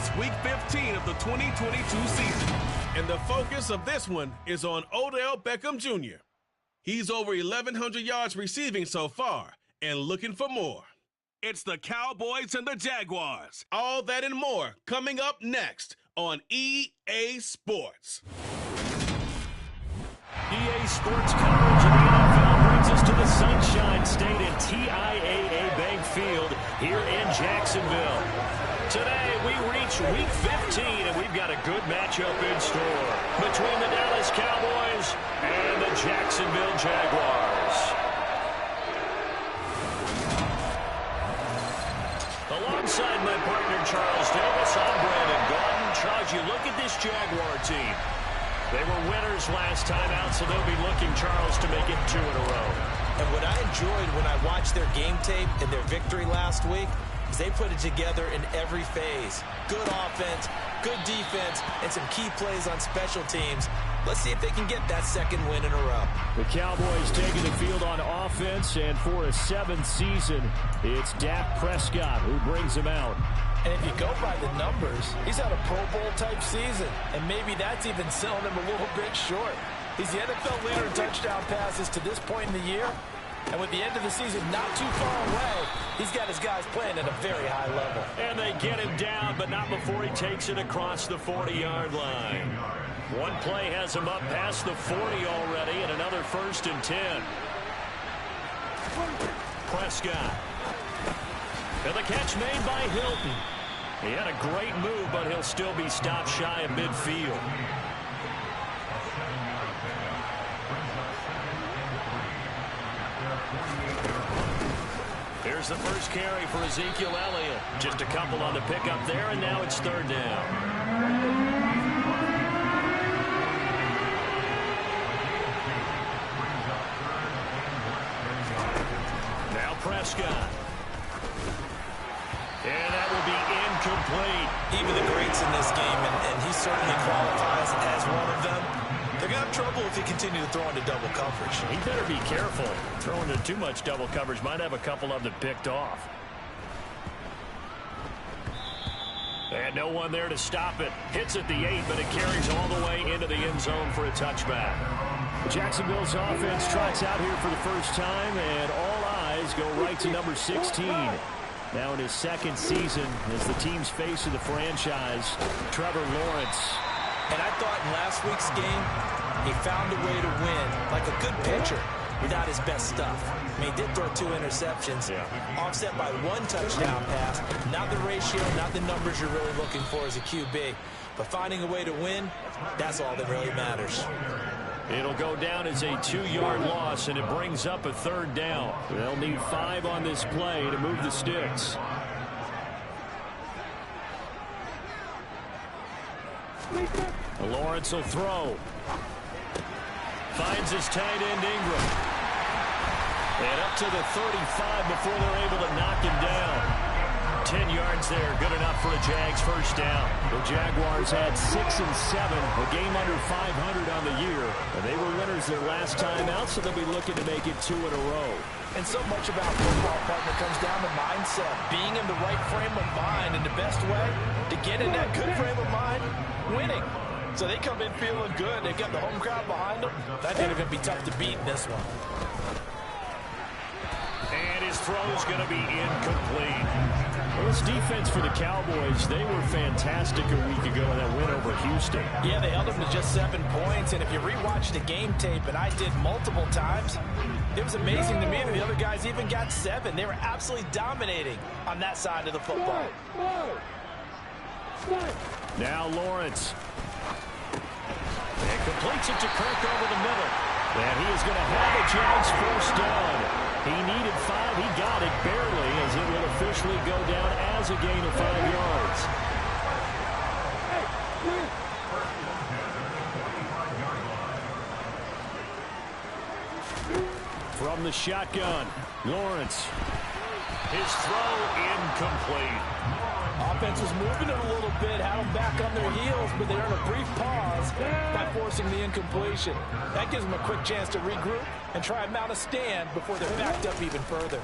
It's Week 15 of the 2022 season, and the focus of this one is on Odell Beckham Jr. He's over 1,100 yards receiving so far and looking for more. It's the Cowboys and the Jaguars. All that and more coming up next on EA Sports. EA Sports coverage of the NFL brings us to the Sunshine State and TIAA Bank Field here in Jacksonville. Today we reach Week 15 and we've got a good matchup in store between the Dallas Cowboys and the Jacksonville Jaguars. Alongside my partner Charles Davis, I'm Brandon Gordon. Charles, you look at this Jaguar team. They were winners last time out, so they'll be looking, Charles, to make it 2 in a row. And what I enjoyed when I watched their game tape and their victory last week is they put it together in every phase. Good offense, good defense, and some key plays on special teams. Let's see if they can get that second win in a row. The Cowboys taking the field on offense, and for a 7th season, it's Dak Prescott who brings them out. And if you go by the numbers, he's had a Pro Bowl-type season, and maybe that's even selling him a little bit short. He's the NFL leader in touchdown passes to this point in the year, and with the end of the season not too far away, he's got his guys playing at a very high level. And they get him down, but not before he takes it across the 40-yard line. One play has him up past the 40 already, and another 1st and 10. Prescott. And the catch made by Hilton. He had a great move, but he'll still be stopped shy of midfield. Here's the first carry for Ezekiel Elliott. Just a couple on the pickup there, and now it's 3rd down. Now Prescott. And that will be incomplete. Even the greats in this game, and he certainly qualifies as one of them, they're going to have trouble if he continue to throw into double coverage. He better be careful. Throwing into too much double coverage might have a couple of them picked off. And no one there to stop it. Hits at the 8, but it carries all the way into the end zone for a touchback. Jacksonville's offense trots out here for the first time, and all eyes go right to number 16. Now in his 2nd season as the team's face of the franchise, Trevor Lawrence. And I thought in last week's game, he found a way to win, like a good pitcher, without his best stuff. I mean, he did throw 2 interceptions, offset by 1 touchdown pass. Not the ratio, not the numbers you're really looking for as a QB. But finding a way to win, that's all that really matters. It'll go down as a 2-yard loss, and it brings up a 3rd down. They'll need 5 on this play to move the sticks. Lawrence will throw. Finds his tight end Ingram. And up to the 35 before they're able to knock him down. 10 yards there, good enough for a Jags 1st down. The Jaguars had 6 and 7, a game under 500 on the year. And they were winners their last time out, so they'll be looking to make it 2 in a row. And so much about football, partner, comes down to mindset. Being in the right frame of mind, and the best way to get in that good frame of mind, winning. So they come in feeling good. They've got the home crowd behind them. I think they're going to be tough to beat in this one. And his throw's going to be incomplete. Well, this defense for the Cowboys, they were fantastic a week ago in that win over Houston. Yeah, they held them to just 7 points. And if you rewatch the game tape, and I did multiple times, it was amazing to me that the other guys even got 7. They were absolutely dominating on that side of the football. Now Lawrence. And completes it to Kirk over the middle. And he is going to have the Jags 1st down. He needed 5. He got it barely, as it will officially go down as a gain of 5 yards. From the shotgun, Lawrence. His throw incomplete. Offense was moving it a little bit, had them back on their heels, but they earned a brief pause by forcing the incompletion. That gives them a quick chance to regroup and try and mount a stand before they're backed up even further.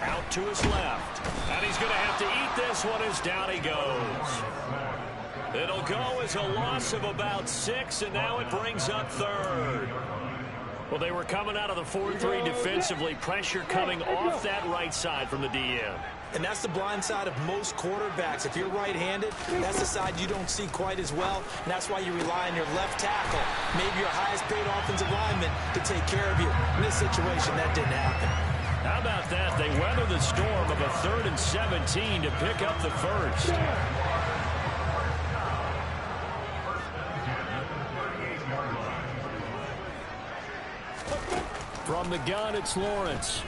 Out to his left. And he's going to have to eat this one as down he goes. It'll go as a loss of about 6, and now it brings up third. Well, they were coming out of the 4-3 defensively. Pressure coming off that right side from the DM. And that's the blind side of most quarterbacks. If you're right-handed, that's the side you don't see quite as well. And that's why you rely on your left tackle, maybe your highest-paid offensive lineman, to take care of you. In this situation, that didn't happen. How about that? They weather the storm of a 3rd and 17 to pick up the first. From the gun, it's Lawrence.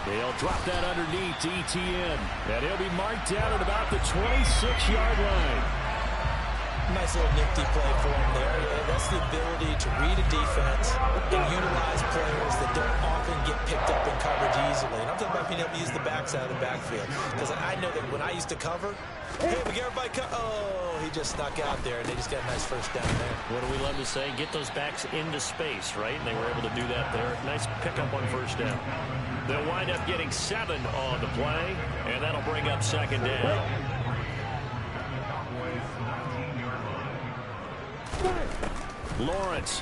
They'll drop that underneath to ETN. And he'll be marked down at about the 26-yard line. Nice little nifty play for him there. That's the ability to read a defense and utilize players that don't often get picked up in coverage easily. And I'm talking about being able to use the backside of the backfield. Because I know that when I used to cover, hey, we get everybody oh, he just snuck out there, and they just got a nice first down there. What do we love to say? Get those backs into space, right? And they were able to do that there. Nice pickup on first down. They'll wind up getting 7 on the play, and that'll bring up 2nd down. Lawrence.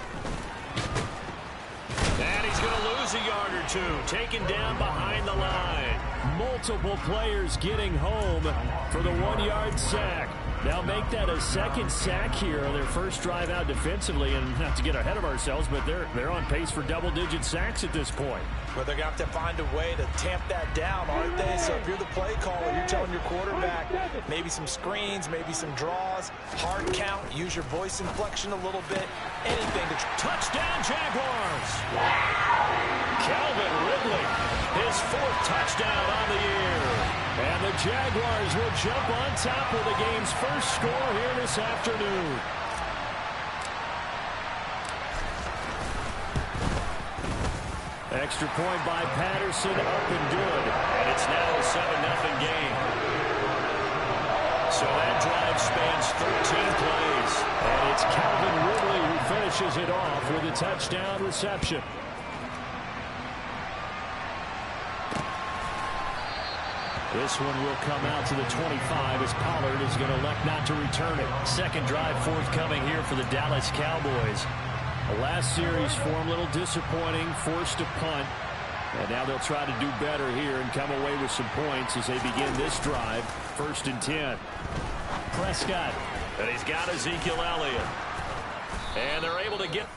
And he's going to lose a yard or 2. Taken down behind the line. Multiple players getting home for the 1-yard sack. They'll make that a 2nd sack here on their first drive out defensively. And not to get ahead of ourselves, but they're on pace for double-digit sacks at this point. Well, they're going to have to find a way to tamp that down, aren't they? So if you're the play caller, you're telling your quarterback maybe some screens, maybe some draws, hard count, use your voice inflection a little bit, anything to... Touchdown, Jaguars! Calvin Ridley, his 4th touchdown on the year. And the Jaguars will jump on top of the game's first score here this afternoon. Extra point by Patterson, up and good. And it's now a 7-0 game. So that drive spans 13 plays. And it's Calvin Ridley who finishes it off with a touchdown reception. This one will come out to the 25 as Pollard is going to elect not to return it. 2nd drive forthcoming here for the Dallas Cowboys. The last series for them, a little disappointing, forced a punt. And now they'll try to do better here and come away with some points as they begin this drive. 1st and 10. Prescott. And he's got Ezekiel Elliott. And they're able to get...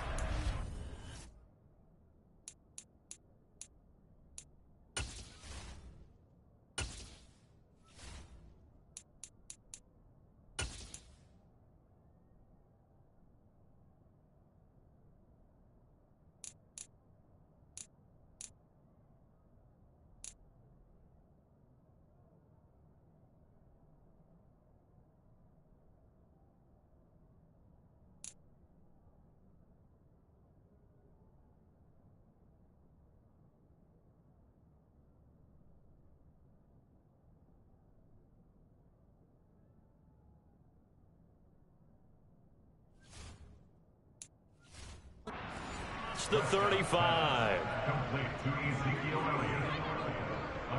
the 35. Complete to Ezekiel Elliott.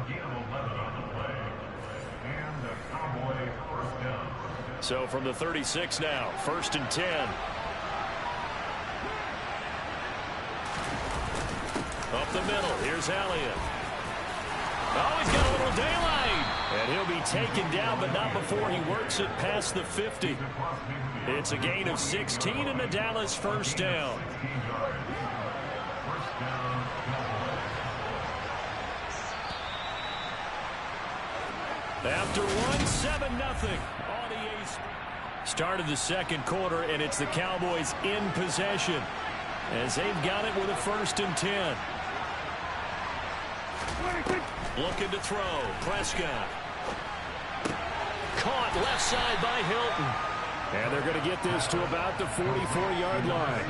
Again, 11 on the play. And the Cowboy first down. So from the 36 now, 1st and 10. Up the middle, here's Elliott. Oh, he's got a little daylight. And he'll be taken down, but not before he works it past the 50. It's a gain of 16 and the Dallas first down. After 1-7-0 on the ace. Start of the 2nd quarter, and it's the Cowboys in possession as they've got it with a 1st and 10. Looking to throw. Prescott. Caught left side by Hilton. And they're going to get this to about the 44-yard line.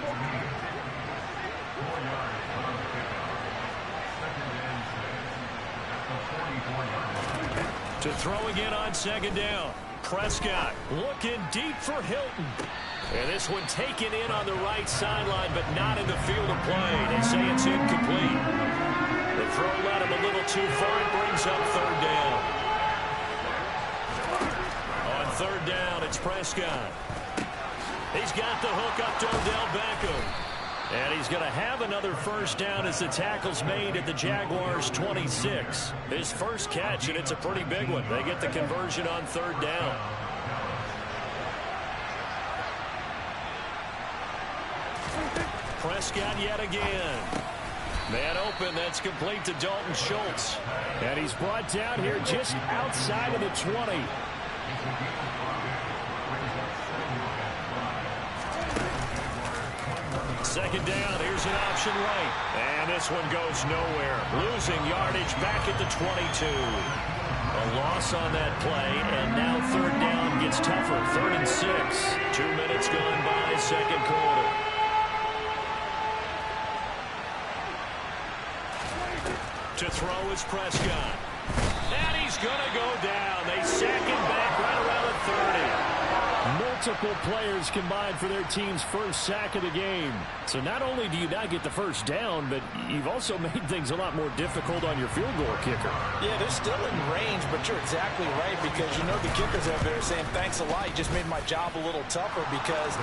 To throw again on 2nd down. Prescott looking deep for Hilton. And this one taken in on the right sideline, but not in the field of play. They say it's incomplete. The throw led him a little too far. It brings up third down. On third down, it's Prescott. He's got the hook up to Odell Beckham. And he's going to have another first down as the tackle's made at the Jaguars' 26. His first catch, and it's a pretty big one. They get the conversion on third down. Prescott yet again. Man open, that's complete to Dalton Schultz. And he's brought down here just outside of the 20. Second down, here's an option right. And this one goes nowhere. Losing yardage back at the 22. A loss on that play, and now third down gets tougher. 3rd and 6. 2 minutes gone by, second quarter. To throw is Prescott. And he's going to go down. They sack him back right around the 30. Multiple players combined for their team's first sack of the game. So not only do you not get the first down, but you've also made things a lot more difficult on your field goal kicker. Yeah, they're still in range, but you're exactly right, because you know the kickers over there saying, thanks a lot, you just made my job a little tougher, because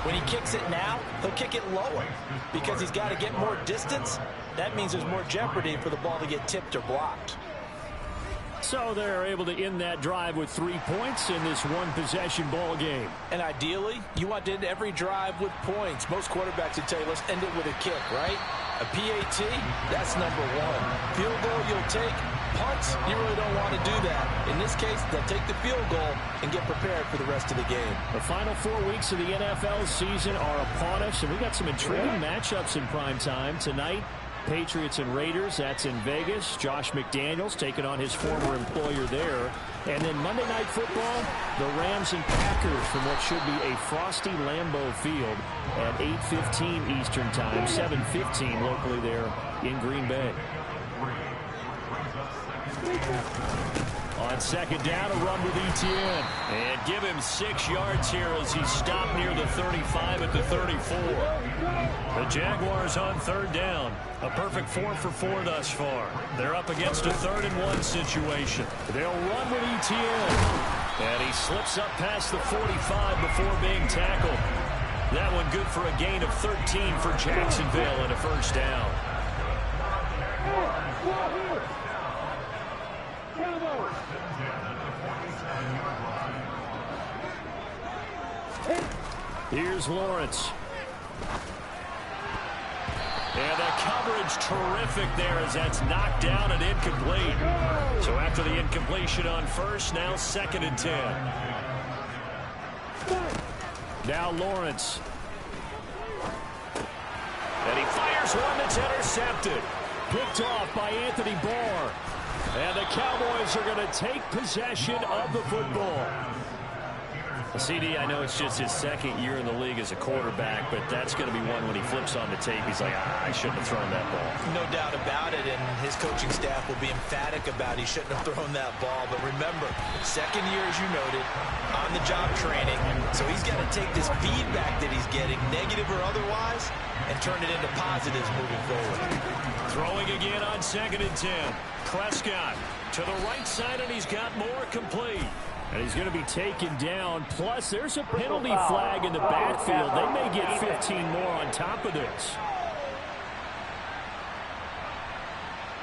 when he kicks it now, he'll kick it lower because he's got to get more distance. That means there's more jeopardy for the ball to get tipped or blocked. So they're able to end that drive with 3 points in this one-possession ball game. And ideally, you want to end every drive with points. Most quarterbacks would tell you, let's end it with a kick, right? A PAT, that's number one. Field goal you'll take. Punts, you really don't want to do that. In this case, they'll take the field goal and get prepared for the rest of the game. The final 4 weeks of the NFL season are upon us, and we got some intriguing matchups in prime time tonight. Patriots and Raiders, that's in Vegas. Josh McDaniels taking on his former employer there. And then Monday Night Football, the Rams and Packers from what should be a frosty Lambeau Field at 8:15 Eastern Time, 7:15 locally there in Green Bay. On second down, a run with Etienne. And give him 6 yards here as he's stopped near the 35 at the 34. The Jaguars on third down. A perfect 4 for 4 thus far. They're up against a 3rd and 1 situation. They'll run with Etienne. And he slips up past the 45 before being tackled. That one good for a gain of 13 for Jacksonville and a first down. Here's Lawrence. And the coverage terrific there as that's knocked down and incomplete. So after the incompletion on first, now 2nd and 10. Now Lawrence. And he fires one that's intercepted. Picked off by Anthony Barr. And the Cowboys are going to take possession of the football. CD, I know it's just his 2nd year in the league as a quarterback, but that's going to be one when he flips on the tape. He's like, I shouldn't have thrown that ball. No doubt about it, and his coaching staff will be emphatic about he shouldn't have thrown that ball. But remember, 2nd year, as you noted, on-the-job training, so he's got to take this feedback that he's getting, negative or otherwise, and turn it into positives moving forward. Throwing again on 2nd and 10. Prescott to the right side, and he's got more complete. And he's going to be taken down. Plus, there's a penalty flag in the backfield. They may get 15 more on top of this.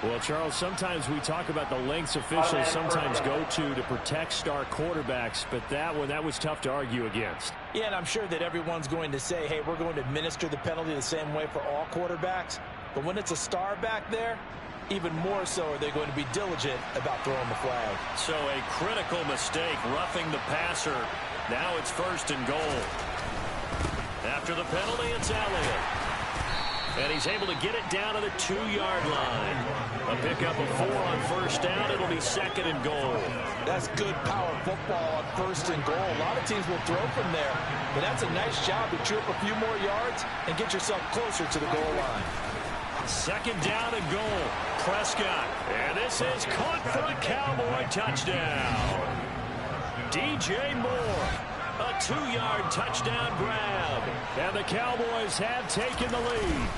Well, Charles, sometimes we talk about the lengths officials sometimes go to protect star quarterbacks, but that was tough to argue against. Yeah, and I'm sure that everyone's going to say, hey, we're going to administer the penalty the same way for all quarterbacks. But when it's a star back there, even more so are they going to be diligent about throwing the flag. So a critical mistake, roughing the passer. Now it's 1st and goal. After the penalty, it's Elliott. And he's able to get it down to the 2-yard line. A pickup of 4 on first down. It'll be 2nd and goal. That's good power football on 1st and goal. A lot of teams will throw from there. But that's a nice job to chew up a few more yards and get yourself closer to the goal line. 2nd down and goal. Prescott. And this is caught for a Cowboy touchdown. DJ Moore. A 2-yard touchdown grab. And the Cowboys have taken the lead.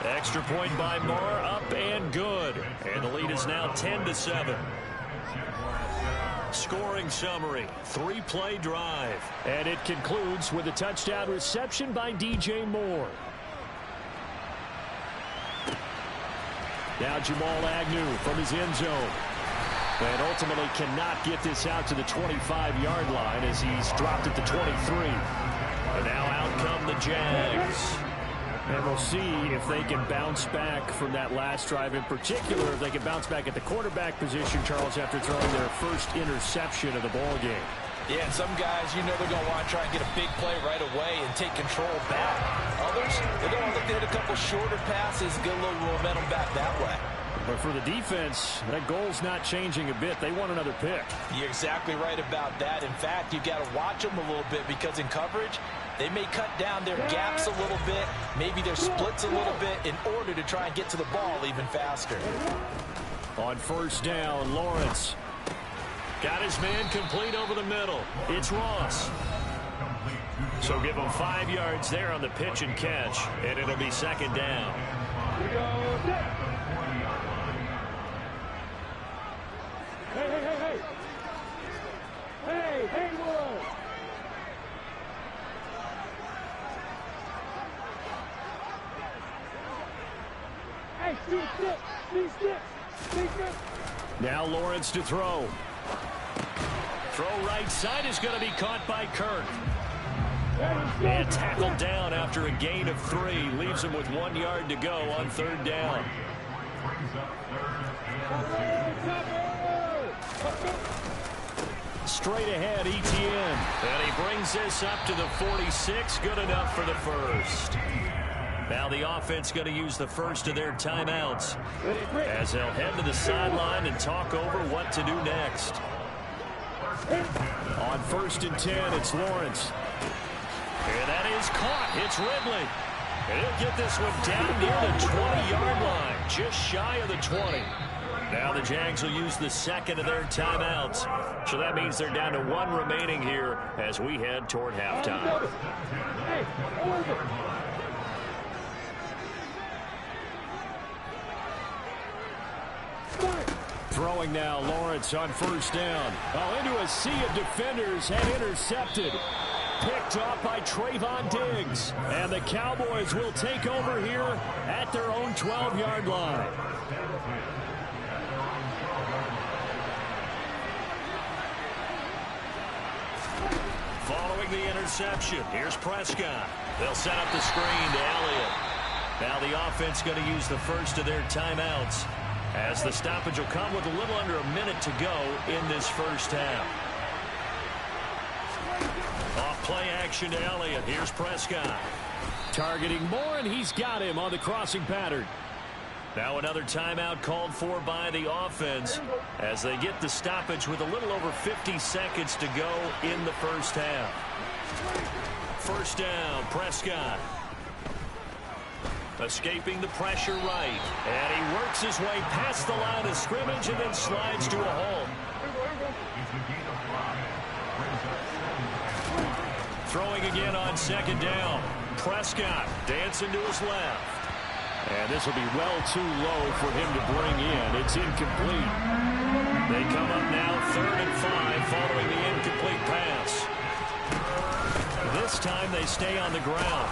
Extra point by Marr, up and good. And the lead is now 10-7. Scoring summary, 3-play drive. And it concludes with a touchdown reception by DJ Moore. Now Jamal Agnew from his end zone. And ultimately cannot get this out to the 25-yard line as he's dropped at the 23. And now out come the Jags. And we'll see if they can bounce back from that last drive, in particular if they can bounce back at the quarterback position, Charles, after throwing their first interception of the ball game. Yeah, and some guys, you know they're going to want to try and get a big play right away and take control back. Others, they're going to look to hit a couple shorter passes, get a little momentum back that way. But for the defense, that goal's not changing a bit. They want another pick. You're exactly right about that. In fact, you've got to watch them a little bit because in coverage, they may cut down their gaps a little bit, maybe their splits a little bit in order to try and get to the ball even faster. On first down, Lawrence got his man complete over the middle. It's Ross. So give him 5 yards there on the pitch and catch, and it'll be second down. Hey, boy! Hey, see stick. Now Lawrence to throw. Throw right side is going to be caught by Kirk. And tackled down after a gain of 3. Leaves him with 1 yard to go on third down. Straight ahead, Etienne. And he brings this up to the 46. Good enough for the first. Now the offense going to use the first of their timeouts as they'll head to the sideline and talk over what to do next. On first and 10, it's Lawrence. And that is caught. It's Ridley. And he'll get this one down near the 20-yard line, just shy of the 20. Now the Jags will use the second of their timeouts. So that means they're down to 1 remaining here as we head toward halftime. Throwing now, Lawrence on first down. Oh, into a sea of defenders and intercepted. Picked off by Trayvon Diggs. And the Cowboys will take over here at their own 12-yard line. Following the interception, here's Prescott. They'll set up the screen to Elliott. Now the offense going to use the first of their timeouts, as the stoppage will come with a little under a minute to go in this first half. Off play action to Elliott. Here's Prescott. Targeting Moore, and he's got him on the crossing pattern. Now another timeout called for by the offense as they get the stoppage with a little over 50 seconds to go in the first half. First down, Prescott. Escaping the pressure right. And he works his way past the line of scrimmage and then slides to a hole. Throwing again on second down. Prescott dancing to his left. And this will be well too low for him to bring in. It's incomplete. They come up now 3rd and 5 following the incomplete pass. This time they stay on the ground.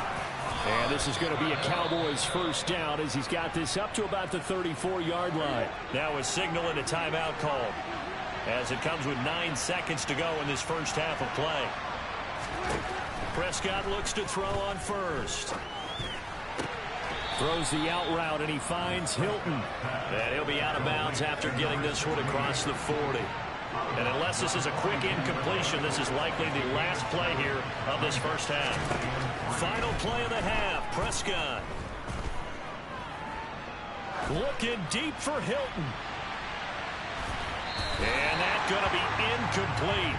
And this is going to be a Cowboys first down as he's got this up to about the 34-yard line. Now a signal and a timeout call as it comes with 9 seconds to go in this first half of play. Prescott looks to throw on first. Throws the out route, and he finds Hilton. And he'll be out of bounds after getting this one across the 40. And unless this is a quick incompletion, this is likely the last play here of this first half. Final play of the half, Prescott. Looking deep for Hilton. And that's going to be incomplete.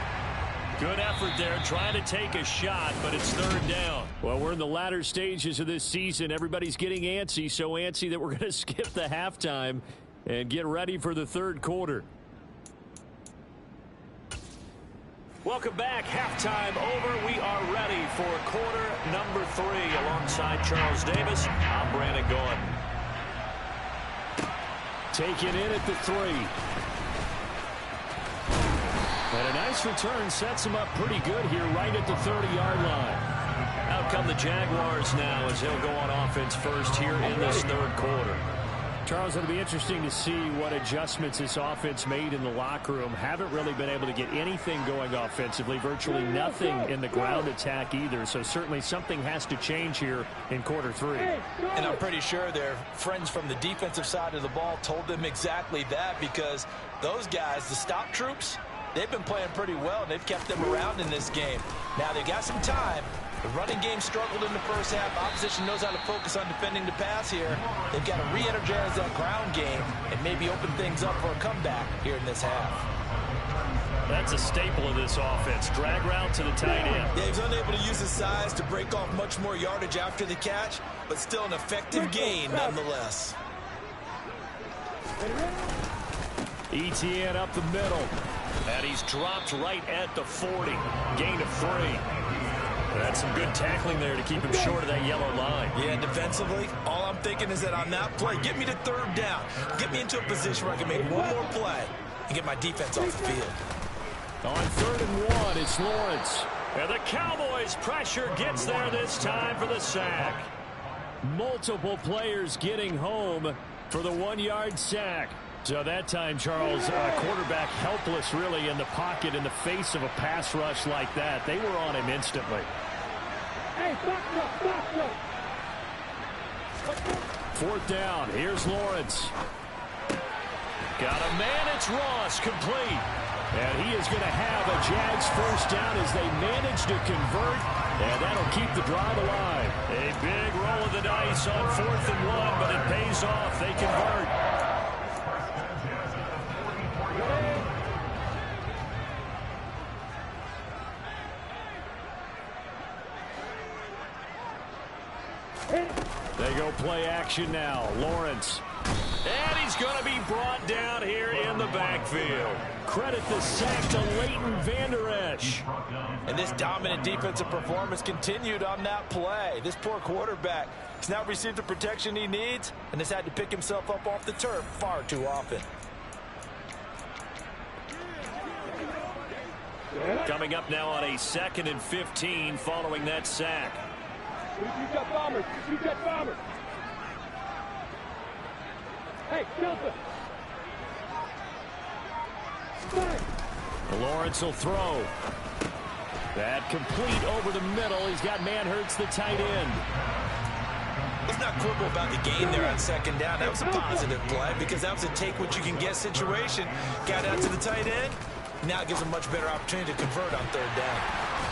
Good effort there, trying to take a shot, but it's 3rd down. Well, we're in the latter stages of this season. Everybody's getting antsy, so antsy that we're going to skip the halftime and get ready for the 3rd quarter. Welcome back. Halftime over. We are ready for quarter number 3 alongside Charles Davis. I'm Brandon Gordon. Taken in at the 3. And a nice return sets him up pretty good here right at the 30-yard line. Out come the Jaguars now as they'll go on offense first here in this third quarter. Charles, it'll be interesting to see what adjustments this offense made in the locker room. Haven't really been able to get anything going offensively, virtually nothing in the ground attack either. So certainly something has to change here in quarter 3. And I'm pretty sure their friends from the defensive side of the ball told them exactly that, because those guys, the stop troops, they've been playing pretty well, and they've kept them around in this game. Now they've got some time. The running game struggled in the first half. Opposition knows how to focus on defending the pass here. They've got to re-energize that ground game and maybe open things up for a comeback here in this half. That's a staple of this offense. Drag route to the tight end. Yeah, he was unable to use his size to break off much more yardage after the catch, but still an effective gain nonetheless. Etienne up the middle. And he's dropped right at the 40. Gain of 3. That's some good tackling there to keep him short of that yellow line. Yeah, defensively, all I'm thinking is that on that play, get me to third down. Get me into a position where I can make one more play and get my defense off the field. On 3rd and 1, it's Lawrence. And the Cowboys' pressure gets there this time for the sack. Multiple players getting home for the 1-yard sack. So that time, Charles, quarterback helpless really in the pocket in the face of a pass rush like that. They were on him instantly. Hey, stop. 4th down. Here's Lawrence. Got a man. It's Ross, complete. And he is going to have a Jags first down as they manage to convert. And that'll keep the drive alive. A big roll of the dice on 4th and 1, but it pays off. They convert. They go play action now. Lawrence. And he's going to be brought down here in the backfield. Credit the sack to Leighton Vander Esch. And this dominant defensive performance continued on that play. This poor quarterback has now received the protection he needs and has had to pick himself up off the turf far too often. Coming up now on a 2nd and 15 following that sack. You got bombers. Hey, Delta. Lawrence will throw. That complete over the middle. He's got Manhertz, the tight end. Let's not quibble about the gain there on 2nd down. That was a positive play because that was a take-what-you-can-get situation. Got out to the tight end. Now it gives him much better opportunity to convert on 3rd down.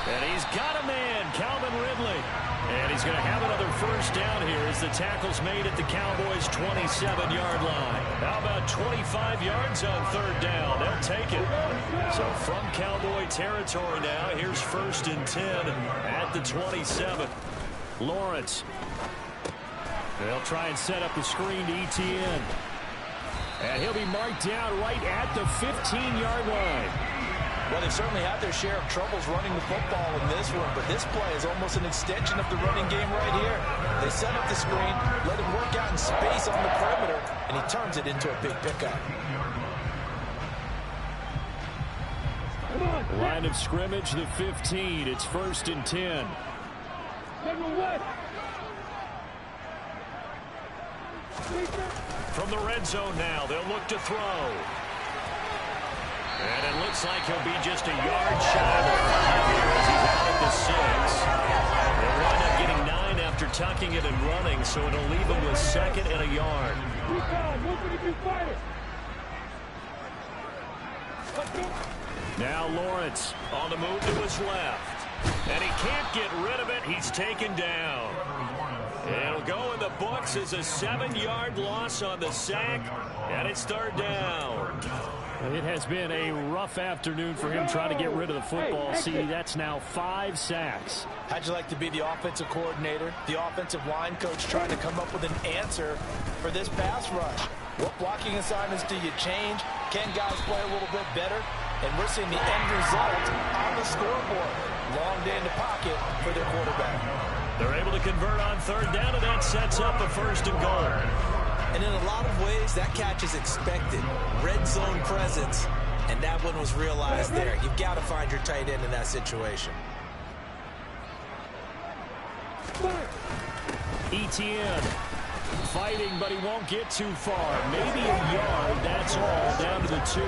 And he's got a man, Calvin Ridley. And he's going to have another first down here as the tackle's made at the Cowboys' 27-yard line. How about 25 yards on 3rd down? They'll take it. So from Cowboy territory now, here's 1st and 10 at the 27. Lawrence. They'll try and set up the screen to Etienne. And he'll be marked down right at the 15-yard line. Well, they've certainly had their share of troubles running the football in this one, but this play is almost an extension of the running game right here. They set up the screen, let him work out in space on the perimeter, and he turns it into a big pickup. Line of scrimmage, the 15. It's 1st and 10. From the red zone now, they'll look to throw. And it looks like he'll be just a yard shy of the 5 here as he's out at the 6. They'll wind up getting 9 after tucking it and running, so it'll leave him with 2nd and a yard. Now Lawrence on the move to his left. And he can't get rid of it. He's taken down. It'll go in the books as a 7-yard loss on the sack, and it's 3rd down. It has been a rough afternoon for him trying to get rid of the football. See, that's now 5 sacks. How'd you like to be the offensive coordinator, the offensive line coach trying to come up with an answer for this pass rush? What blocking assignments do you change? Can guys play a little bit better? And we're seeing the end result on the scoreboard. Long day in the pocket for their quarterback. They're able to convert on 3rd down, and that sets up a 1st and goal. And in a lot of ways, that catch is expected. Red zone presence, and that one was realized there. You've got to find your tight end in that situation. Etienne fighting, but he won't get too far. Maybe a yard, that's all, down to the 2.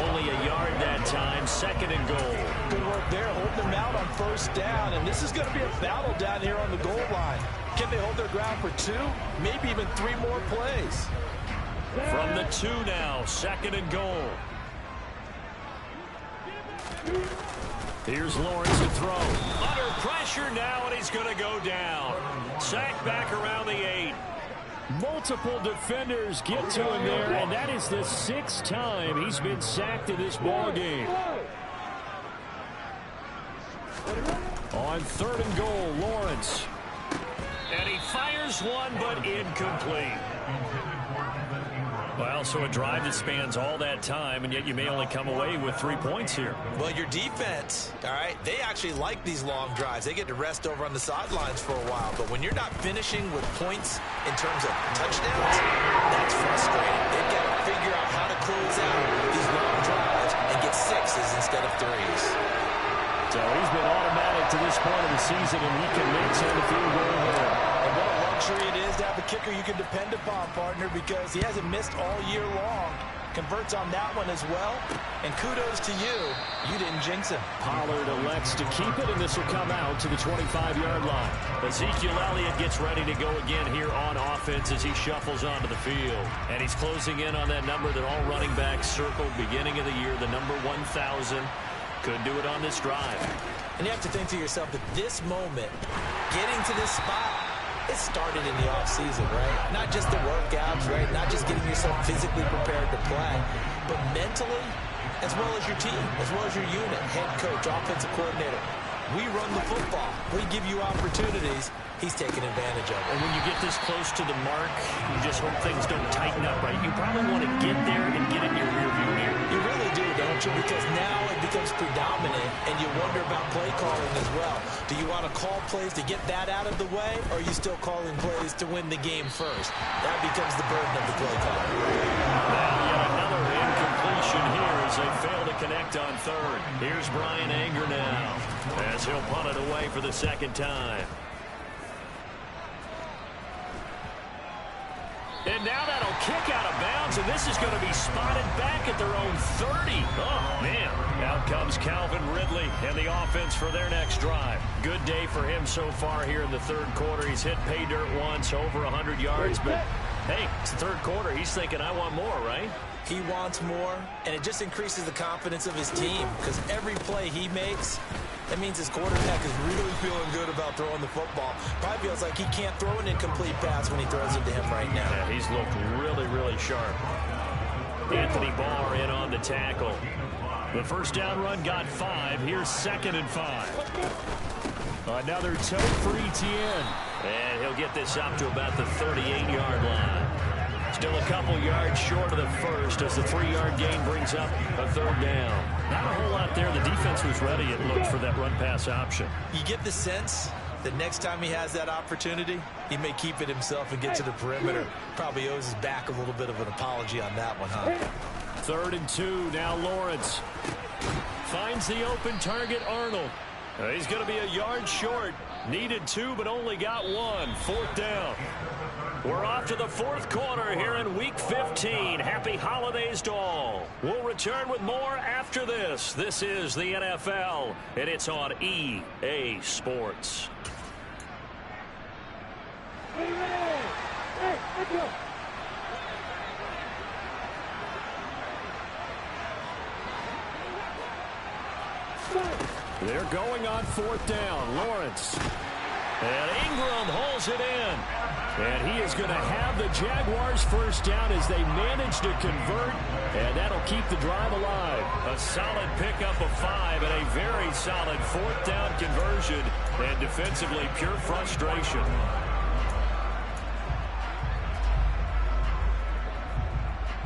Only a yard that time, 2nd and goal. Good work there, holding them out on 1st down, and this is going to be a battle down here on the goal line. Can they hold their ground for 2? Maybe even 3 more plays. From the 2 now, 2nd and goal. Here's Lawrence to throw. Under pressure now, and he's going to go down. Sacked back around the 8. Multiple defenders get to him there, and that is the 6th time he's been sacked in this ball game. On 3rd and goal, Lawrence. And he fires one, but incomplete. Well, so a drive that spans all that time, and yet you may only come away with 3 points here. Well, your defense, all right, they actually like these long drives. They get to rest over on the sidelines for a while. But when you're not finishing with points in terms of touchdowns, that's frustrating. They've got to figure out how to close out these long drives and get 6s instead of 3s. So he's been automatic to this point of the season, and he can maintain the field goal here. And what a luxury it is to have a kicker you can depend upon, partner, because he hasn't missed all year long. Converts on that one as well. And kudos to you. You didn't jinx him. Pollard elects to keep it, and this will come out to the 25-yard line. Ezekiel Elliott gets ready to go again here on offense as he shuffles onto the field. And he's closing in on that number that all running backs circled beginning of the year, the number 1,000. Could do it on this drive. And you have to think to yourself that this moment, getting to this spot, it started in the offseason, right? Not just the workouts, right? Not just getting yourself physically prepared to play, but mentally, as well as your team, as well as your unit, head coach, offensive coordinator. We run the football. We give you opportunities. He's taking advantage of it. And when you get this close to the mark, you just hope things don't tighten up, right? You probably want to get there and get in your rearview mirror. You really do, don't you? Because now it becomes predominant, and you wonder about play calling as well. Do you want to call plays to get that out of the way, or are you still calling plays to win the game first? That becomes the burden of the play caller. Now yet another incompletion here as they fail to connect on 3rd. Here's Brian Anger now as he'll punt it away for the 2nd time. And now that'll kick out of bounds, and this is going to be spotted back at their own 30. Oh, man. Out comes Calvin Ridley and the offense for their next drive. Good day for him so far here in the 3rd quarter. He's hit pay dirt once, over 100 yards, but hey, it's the 3rd quarter. He's thinking, I want more, right? He wants more, and it just increases the confidence of his team because every play he makes, that means his quarterback is really feeling good about throwing the football. Probably feels like he can't throw an incomplete pass when he throws it to him right now. Yeah, he's looked really, really sharp. Anthony Barr in on the tackle. The 1st down run got 5. Here's 2nd and 5. Another tote for Etienne. And he'll get this up to about the 38-yard line. Still a couple yards short of the 1st as the 3-yard gain brings up a 3rd down. Not a whole lot there. The defense was ready, it looked, for that run-pass option. You get the sense that next time he has that opportunity, he may keep it himself and get to the perimeter. Probably owes his back a little bit of an apology on that one, huh? 3rd and 2. Now Lawrence finds the open target, Arnold. He's going to be a yard short. Needed 2, but only got 1. 4th down. We're off to the 4th quarter here in Week 15. Happy holidays to all. We'll return with more after this. This is the NFL, and it's on EA Sports. Hey, let's go. They're going on 4th down. Lawrence. And Ingram holds it in. And he is going to have the Jaguars' 1st down as they manage to convert. And that'll keep the drive alive. A solid pickup of 5 and a very solid 4th down conversion. And defensively, pure frustration.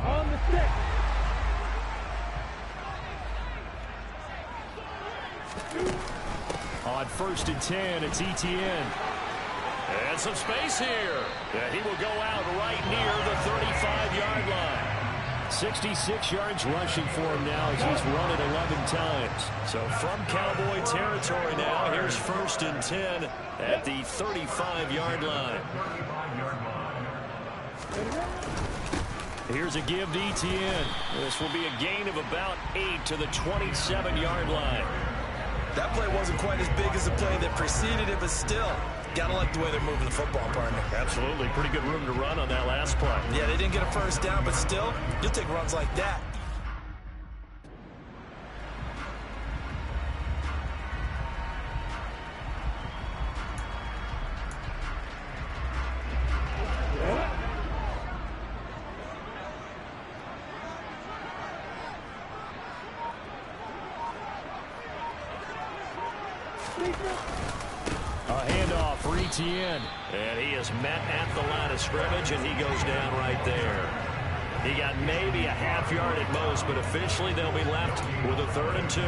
On the 6. On 1st and 10, it's Etienne. And some space here. And he will go out right near the 35-yard line. 66 yards rushing for him now as he's run it 11 times. So from Cowboy territory now, here's 1st and 10 at the 35-yard line. Here's a give to Etienne. This will be a gain of about 8 to the 27-yard line. That play wasn't quite as big as the play that preceded it, but still, gotta like the way they're moving the football, partner. Absolutely. Pretty good room to run on that last play. Yeah, they didn't get a first down, but still, you'll take runs like that. A handoff for Etienne. And he is met at the line of scrimmage, and he goes down right there. He got maybe a half yard at most, but officially they'll be left with a 3rd and 2.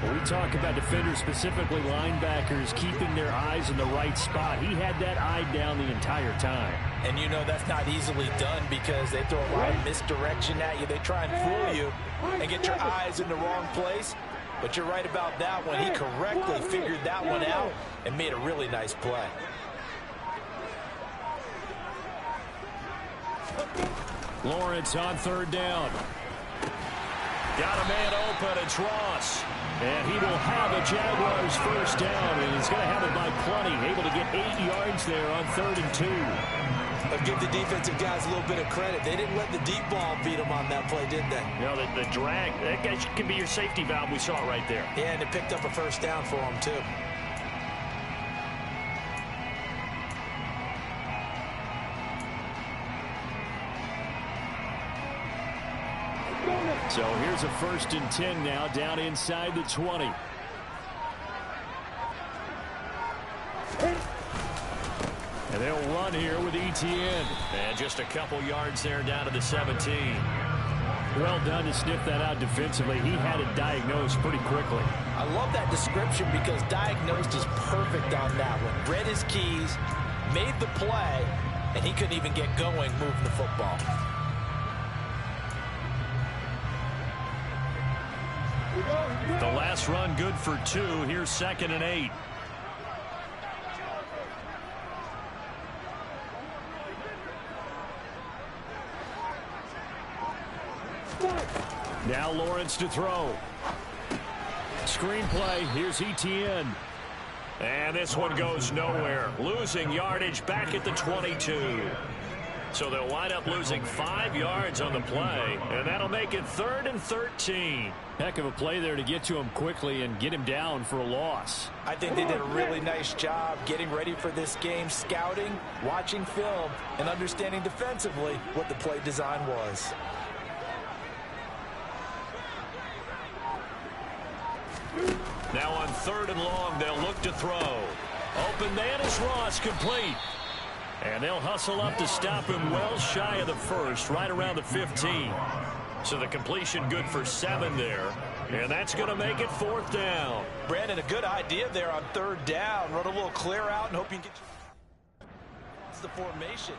When we talk about defenders, specifically linebackers, keeping their eyes in the right spot, he had that eye down the entire time. And you know that's not easily done because they throw a lot of misdirection at you. They try and fool you and get your eyes in the wrong place. But you're right about that one. He correctly figured that one out and made a really nice play. Lawrence on 3rd down. Got a man open. It's Ross. And he will have a Jaguars 1st down. And he's going to have it by plenty. Able to get 8 yards there on 3rd and 2. But give the defensive guys a little bit of credit. They didn't let the deep ball beat them on that play, did they? No, the drag, that guy can be your safety valve. We saw it right there. Yeah, and it picked up a 1st down for them, too. So here's a 1st and 10 now down inside the 20. And they'll run here with Etienne. And just a couple yards there down to the 17. Well done to sniff that out defensively. He had it diagnosed pretty quickly. I love that description because diagnosed is perfect on that one. Read his keys, made the play, and he couldn't even get going moving the football. The last run good for 2. Here's 2nd and 8. Now Lawrence to throw. Screenplay. Here's Etienne. And this one goes nowhere. Losing yardage back at the 22. So they'll wind up losing 5 yards on the play. And that'll make it 3rd and 13. Heck of a play there to get to him quickly and get him down for a loss. I think they did a really nice job getting ready for this game, scouting, watching film, and understanding defensively what the play design was. Now on 3rd and long, they'll look to throw. Open man is Ross, complete. And they'll hustle up to stop him well shy of the 1st, right around the 15. So the completion good for 7 there. And that's going to make it 4th down. Brandon, a good idea there on 3rd down. Run a little clear out and hope you can get the formation.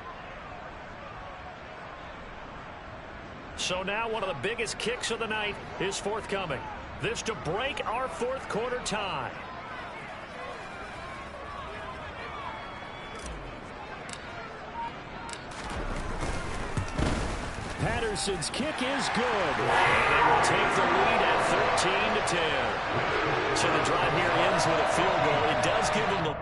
So now one of the biggest kicks of the night is forthcoming. This to break our 4th quarter tie. Patterson's kick is good. And they will take the lead at 13-10. So the drive here ends with a field goal. It does give them the...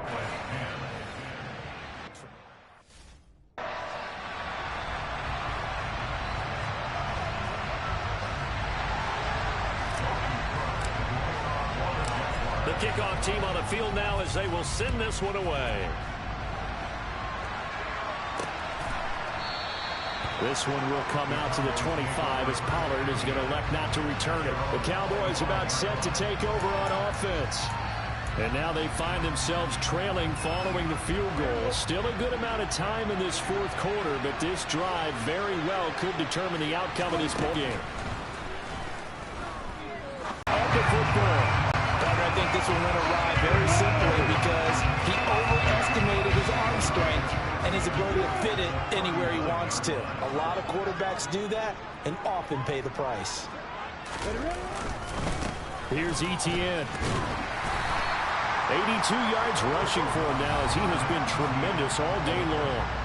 The kickoff team on the field now as they will send this one away. This one will come out to the 25 as Pollard is going to elect not to return it. The Cowboys about set to take over on offense. And now they find themselves trailing following the field goal. Still a good amount of time in this 4th quarter, but this drive very well could determine the outcome of this ball game. Up the football. I think this one went awry very simply because he overestimated his arm strength, and his ability to fit it anywhere he wants to. A lot of quarterbacks do that and often pay the price. Here's Etienne. 82 yards rushing for him now as he has been tremendous all day long.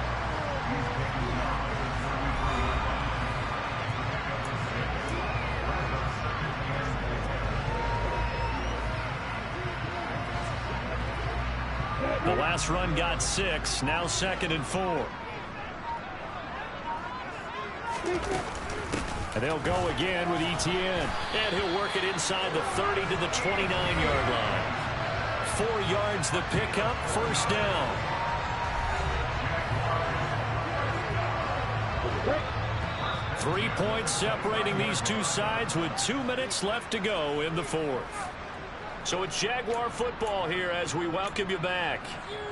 The last run got 6, now 2nd and 4. And they'll go again with Etienne. And he'll work it inside the 30 to the 29-yard line. 4 yards the pickup, first down. Three points separating these two sides with 2 minutes left to go in the fourth. So it's Jaguar football here as we welcome you back.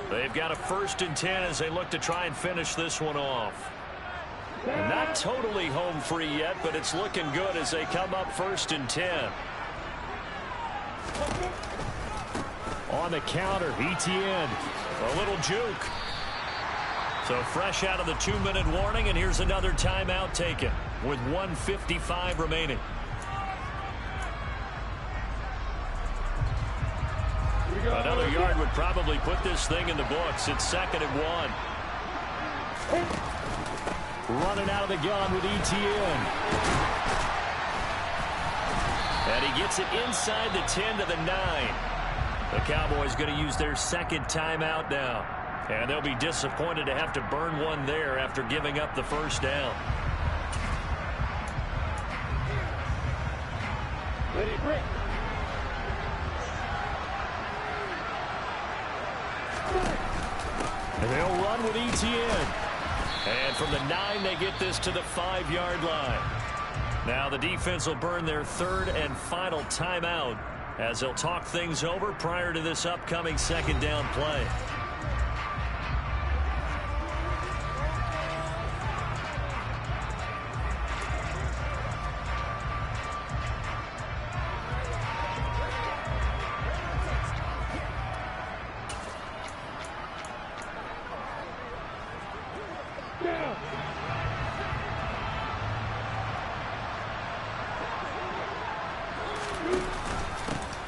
They've got a 1st and 10 as they look to try and finish this one off. And not totally home free yet, but it's looking good as they come up 1st and 10. On the counter, Etienne. A little juke. So fresh out of the 2-minute warning, and here's another timeout taken with 1:55 remaining. Another yard would probably put this thing in the books. It's 2nd and 1. Running out of the gun with Etienne. And he gets it inside the 10 to the 9. The Cowboys going to use their 2nd timeout now. And they'll be disappointed to have to burn one there after giving up the first down. And they'll run with Etienne. And from the 9, they get this to the 5-yard line. Now the defense will burn their 3rd and final timeout as they'll talk things over prior to this upcoming 2nd down play.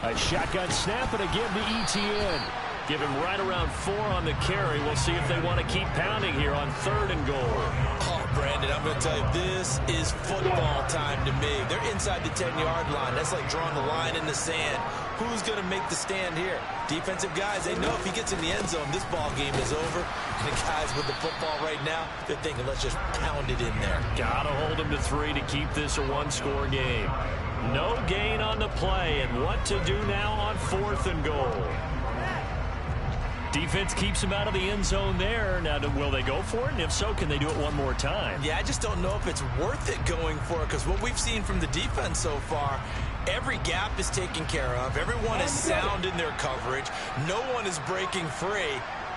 A shotgun snap and again to Etienne. Give him right around 4 on the carry. We'll see if they want to keep pounding here on 3rd and goal. Oh, Brandon, I'm going to tell you, this is football time to me. They're inside the 10-yard line. That's like drawing the line in the sand. Who's going to make the stand here? Defensive guys, they know if he gets in the end zone, this ball game is over. And the guys with the football right now, they're thinking, let's just pound it in there. Got to hold him to 3 to keep this a 1-score game. No gain on the play, and what to do now on 4th and goal. Defense keeps him out of the end zone there. Now, will they go for it? And if so, can they do it one more time? Yeah, I just don't know if it's worth it going for it, because what we've seen from the defense so far, every gap is taken care of. Everyone is sound in their coverage. No one is breaking free,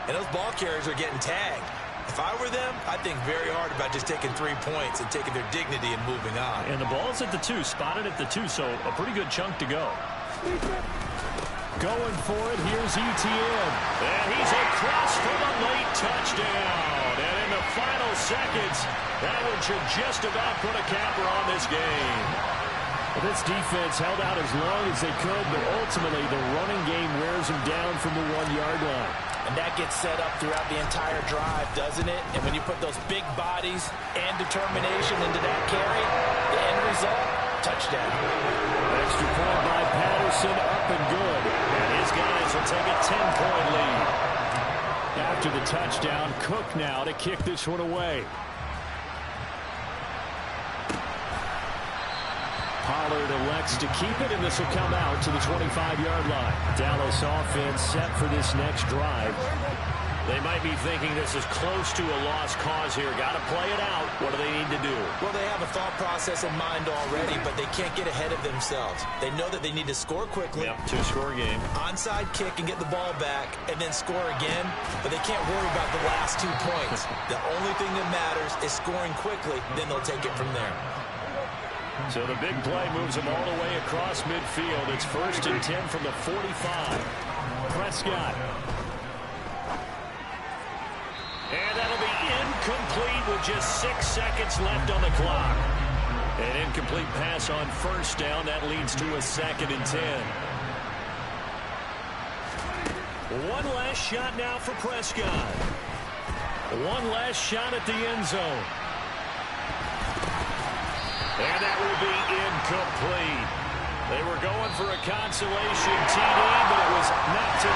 and those ball carriers are getting tagged. If I were them, I'd think very hard about just taking 3 points and taking their dignity and moving on. And the ball's at the 2, spotted at the 2, so a pretty good chunk to go. Going for it, here's Etienne. And he's across for the late touchdown. And in the final seconds, that one should just about put a capper on this game. Well, this defense held out as long as they could, but ultimately the running game wears them down from the 1-yard line. And that gets set up throughout the entire drive, doesn't it? And when you put those big bodies and determination into that carry, the end result, touchdown. Extra point by Patterson, up and good. And his guys will take a 10-point lead. After the touchdown, Cook now to kick this one away. Pollard elects to keep it, and this will come out to the 25-yard line. Dallas offense set for this next drive. They might be thinking this is close to a lost cause here. Got to play it out. What do they need to do? Well, they have a thought process in mind already, but they can't get ahead of themselves. They know that they need to score quickly. Yep, 2-score game. Onside kick and get the ball back, and then score again. But they can't worry about the last 2 points. The only thing that matters is scoring quickly. Then they'll take it from there. So the big play moves them all the way across midfield. It's 1st and 10 from the 45. Prescott. And that'll be Complete with just 6 seconds left on the clock. An incomplete pass on first down. That leads to a 2nd and 10. One last shot now for Prescott. One last shot at the end zone. And that will be incomplete. They were going for a consolation TD, but it was not to be.